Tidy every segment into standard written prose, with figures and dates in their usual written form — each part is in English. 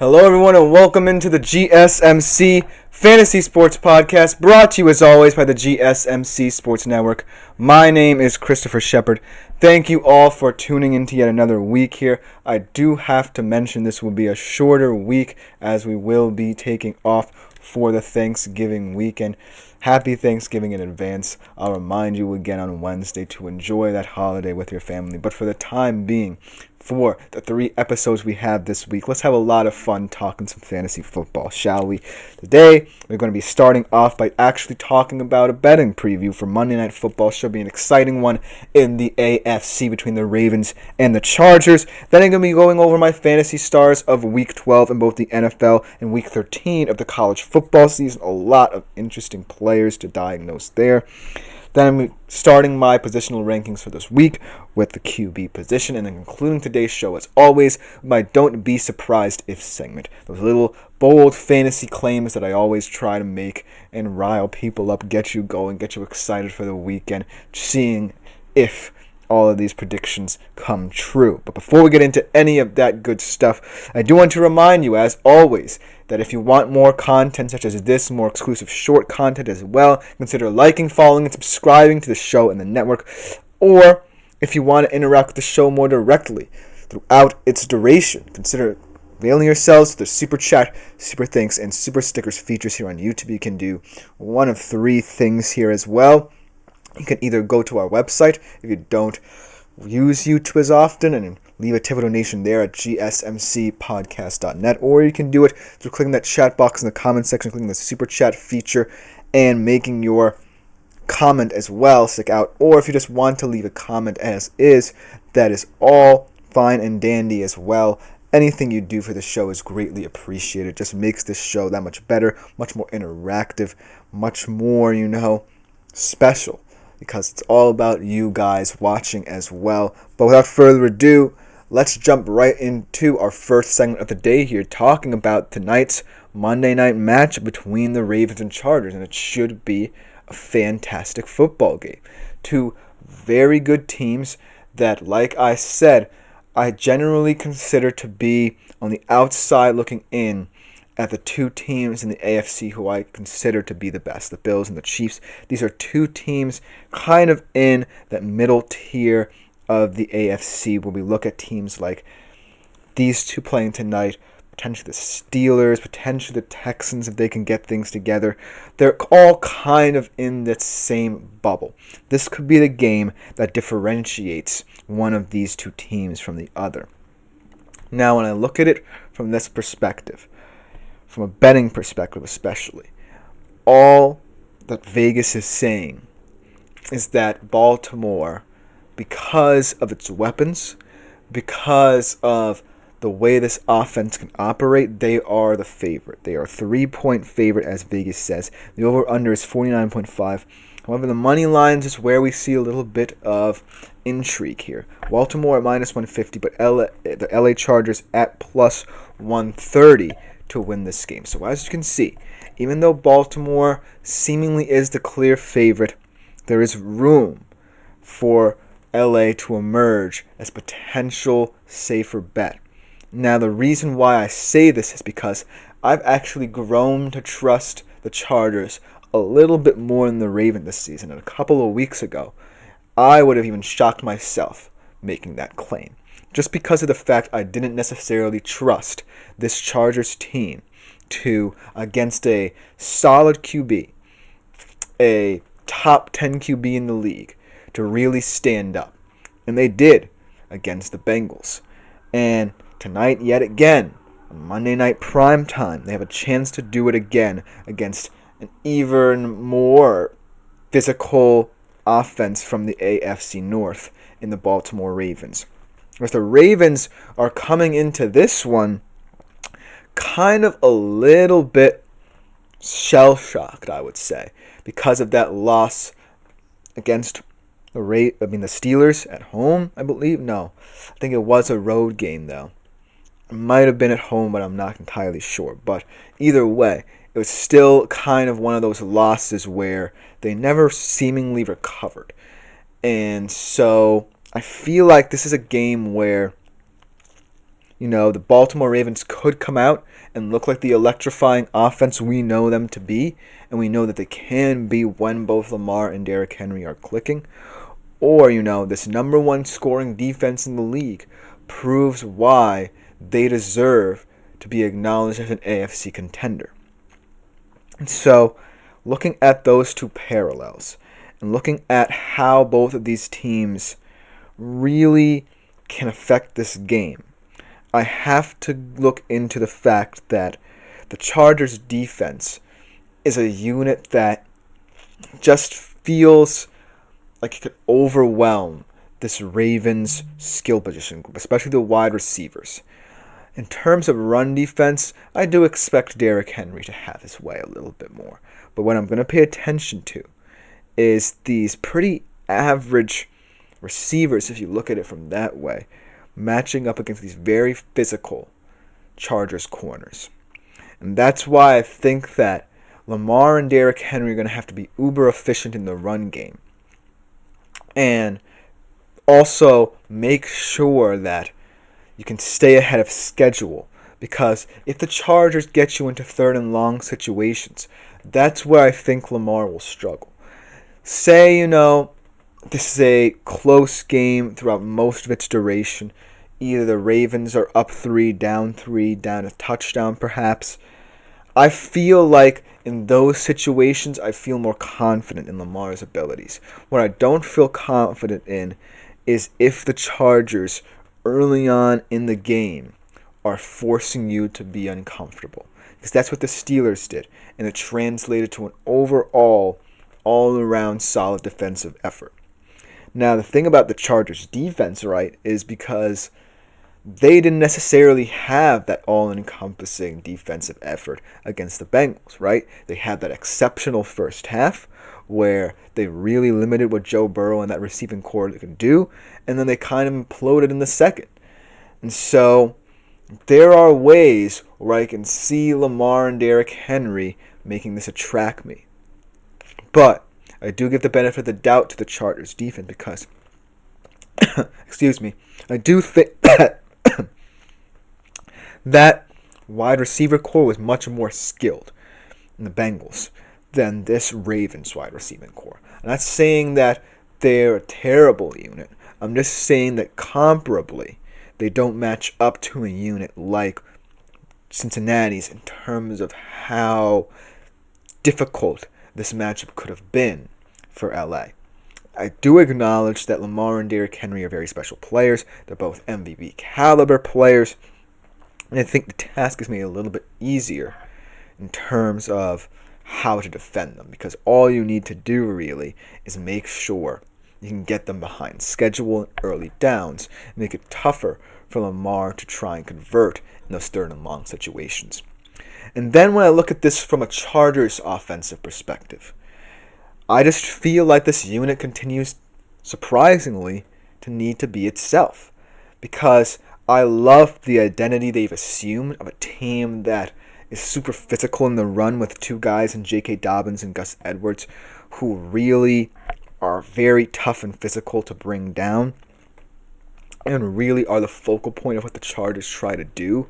Hello, everyone, and welcome into the GSMC Fantasy Sports Podcast, brought to you as always by the GSMC Sports Network. My name is Christopher Shepard. Thank you all for tuning in to yet another week here. I do have to mention this will be a shorter week as we will be taking off for the Thanksgiving weekend. Happy Thanksgiving in advance. I'll remind you again on Wednesday to enjoy that holiday with your family. But for the time being, for the 3 episodes we have this week, let's have a lot of fun talking some fantasy football, shall we? Today, we're going to be starting off by actually talking about a betting preview for Monday Night Football. Should be an exciting one in the AFC between the Ravens and the Chargers. Then I'm going to be going over my fantasy stars of Week 12 in both the NFL and Week 13 of the college football season. A lot of interesting players to diagnose there. Then I'm starting my positional rankings for this week with the QB position, and then concluding today's show, as always, my Don't Be Surprised If segment. Those little bold fantasy claims that I always try to make and rile people up, get you going, get you excited for the weekend, seeing if all of these predictions come true. But before we get into any of that good stuff, I do want to remind you, as always, that if you want more content such as this, more exclusive short content as well, consider liking, following, and subscribing to the show and the network. Or if you want to interact with the show more directly throughout its duration, consider availing yourselves to the Super Chat, Super Thanks, and Super Stickers features here on YouTube. You can do one of 3 things here as well. You can either go to our website if you don't use YouTube as often and leave a tip or donation there at gsmcpodcast.net, or you can do it through clicking that chat box in the comment section, clicking the super chat feature, and making your comment as well stick out. Or if you just want to leave a comment as is, that is all fine and dandy as well. Anything you do for the show is greatly appreciated. It just makes this show that much better, much more interactive, much more, special, because it's all about you guys watching as well. But without further ado, let's jump right into our first segment of the day here, talking about tonight's Monday night match between the Ravens and Chargers, and it should be a fantastic football game. 2 very good teams that, like I said, I generally consider to be on the outside looking in at the 2 teams in the AFC who I consider to be the best, the Bills and the Chiefs. These are 2 teams kind of in that middle tier of the AFC, where we look at teams like these 2 playing tonight, potentially the Steelers, potentially the Texans if they can get things together. They're all kind of in that same bubble. This could be the game that differentiates one of these 2 teams from the other. Now, when I look at it from this perspective, from a betting perspective especially, all that Vegas is saying is that Baltimore, because of its weapons, because of the way this offense can operate, they are the favorite. They are a 3-point favorite, as Vegas says. The over-under is 49.5. However, the money lines is where we see a little bit of intrigue here. Baltimore at minus 150, but the LA Chargers at plus 130 to win this game. So as you can see, even though Baltimore seemingly is the clear favorite, there is room for LA to emerge as potential safer bet. Now, the reason why I say this is because I've actually grown to trust the Chargers a little bit more than the Ravens this season. And a couple of weeks ago, I would have even shocked myself making that claim, just because of the fact I didn't necessarily trust this Chargers team to, against a solid QB, a top 10 QB in the league, to really stand up. And they did against the Bengals. And tonight, yet again, on Monday Night Primetime, they have a chance to do it again against an even more physical offense from the AFC North in the Baltimore Ravens. Whereas the Ravens are coming into this one kind of a little bit shell-shocked, I would say, because of that loss against the Steelers at home, I believe. No, I think it was a road game, though. It might have been at home, but I'm not entirely sure. But either way, it was still kind of one of those losses where they never seemingly recovered. And so I feel like this is a game where the Baltimore Ravens could come out and look like the electrifying offense we know them to be, and we know that they can be when both Lamar and Derrick Henry are clicking. Or, this number one scoring defense in the league proves why they deserve to be acknowledged as an AFC contender. And so, looking at those two parallels, and looking at how both of these teams really can affect this game, I have to look into the fact that the Chargers' defense is a unit that just feels like it could overwhelm this Ravens skill position group, especially the wide receivers. In terms of run defense, I do expect Derrick Henry to have his way a little bit more. But what I'm going to pay attention to is these pretty average receivers, if you look at it from that way, matching up against these very physical Chargers corners. And that's why I think that Lamar and Derrick Henry are going to have to be uber efficient in the run game. And also make sure that you can stay ahead of schedule. Because if the Chargers get you into third and long situations, that's where I think Lamar will struggle. Say, this is a close game throughout most of its duration. Either the Ravens are up 3, down a touchdown perhaps. I feel like in those situations, I feel more confident in Lamar's abilities. What I don't feel confident in is if the Chargers early on in the game are forcing you to be uncomfortable. Because that's what the Steelers did, and it translated to an overall, all-around solid defensive effort. Now, the thing about the Chargers' defense, right, is because they didn't necessarily have that all-encompassing defensive effort against the Bengals, right? They had that exceptional first half where they really limited what Joe Burrow and that receiving core could do, and then they kind of imploded in the second. And so there are ways where I can see Lamar and Derrick Henry making this a track meet. But I do give the benefit of the doubt to the Chargers defense because, I do think that wide receiver core was much more skilled in the Bengals than this Ravens wide receiving core. I'm not saying that they're a terrible unit. I'm just saying that comparably, they don't match up to a unit like Cincinnati's in terms of how difficult this matchup could have been for LA. I do acknowledge that Lamar and Derrick Henry are very special players. They're both MVP caliber players. And I think the task is made a little bit easier in terms of how to defend them. Because all you need to do really is make sure you can get them behind schedule and early downs. And make it tougher for Lamar to try and convert in those third and long situations. And then when I look at this from a Chargers offensive perspective, I just feel like this unit continues, surprisingly, to need to be itself. Because I love the identity they've assumed of a team that is super physical in the run with two guys in J.K. Dobbins and Gus Edwards who really are very tough and physical to bring down and really are the focal point of what the Chargers try to do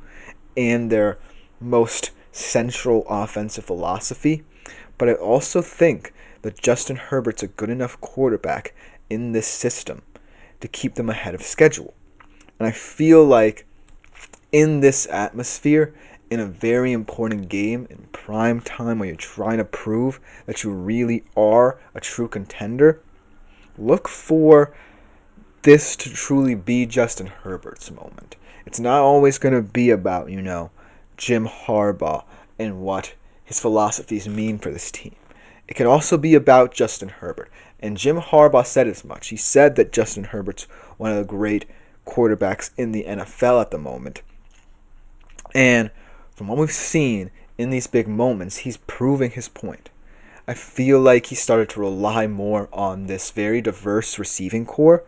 in their most central offensive philosophy. But I also think that Justin Herbert's a good enough quarterback in this system to keep them ahead of schedule. And I feel like in this atmosphere, in a very important game, in prime time where you're trying to prove that you really are a true contender, look for this to truly be Justin Herbert's moment. It's not always going to be about, Jim Harbaugh and what his philosophies mean for this team. It can also be about Justin Herbert. And Jim Harbaugh said as much. He said that Justin Herbert's one of the great quarterbacks in the NFL at the moment. And from what we've seen in these big moments, he's proving his point. I feel like he started to rely more on this very diverse receiving core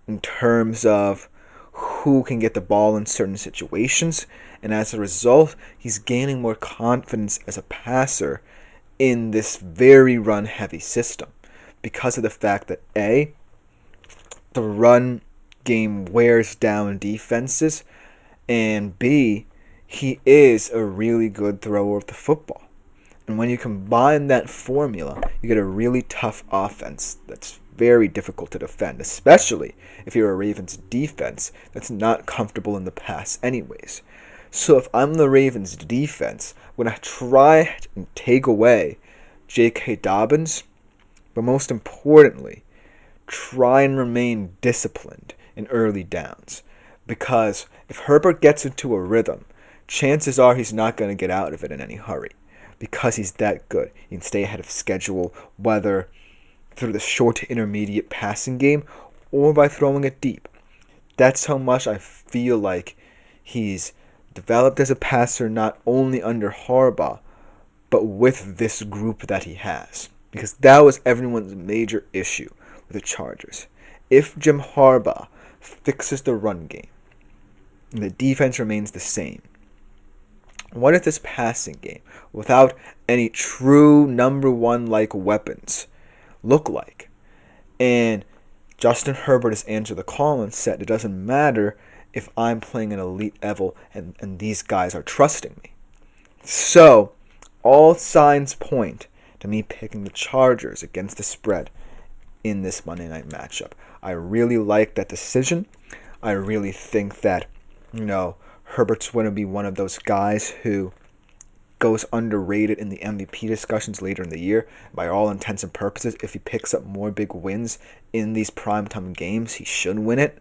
in terms of who can get the ball in certain situations. And as a result, he's gaining more confidence as a passer in this very run-heavy system because of the fact that the run game wears down defenses, And B, he is a really good thrower of the football. And when you combine that formula, you get a really tough offense that's very difficult to defend, especially if you're a Ravens defense that's not comfortable in the pass anyways. So if I'm the Ravens defense, I'm going to try and take away J.K. Dobbins, but most importantly, try and remain disciplined in early downs. Because if Herbert gets into a rhythm, chances are he's not going to get out of it in any hurry. Because he's that good. He can stay ahead of schedule, whether through the short to intermediate passing game or by throwing it deep. That's how much I feel like he's developed as a passer, not only under Harbaugh, but with this group that he has. Because that was everyone's major issue with the Chargers. If Jim Harbaugh fixes the run game and the defense remains the same, what if this passing game, without any true number one like weapons, look like? And Justin Herbert has answered the call and said it doesn't matter if I'm playing an elite level and these guys are trusting me. So, all signs point to me picking the Chargers against the spread in this Monday night matchup. I really like that decision. I really think that, Herbert's going to be one of those guys who goes underrated in the MVP discussions later in the year. By all intents and purposes, if he picks up more big wins in these primetime games, he should win it.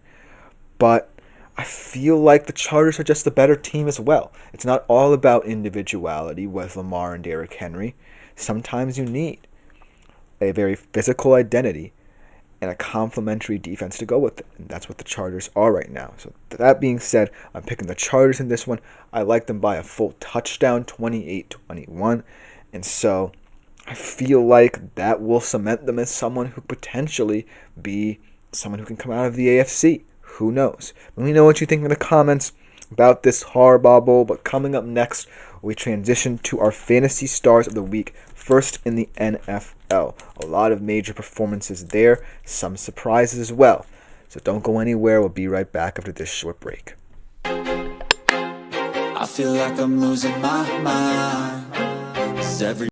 But I feel like the Chargers are just the better team as well. It's not all about individuality with Lamar and Derrick Henry. Sometimes you need a very physical identity and a complementary defense to go with it. And that's what the Chargers are right now. So that being said, I'm picking the Chargers in this one. I like them by a full touchdown, 28-21. And so I feel like that will cement them as someone who potentially be someone who can come out of the AFC. Who knows? Let me know what you think in the comments about this Harbaugh Bowl. But coming up next, we transition to our Fantasy Stars of the Week. First in the NFL. A lot of major performances there. Some surprises as well. So don't go anywhere. We'll be right back after this short break. I feel like I'm losing my mind. 'Cause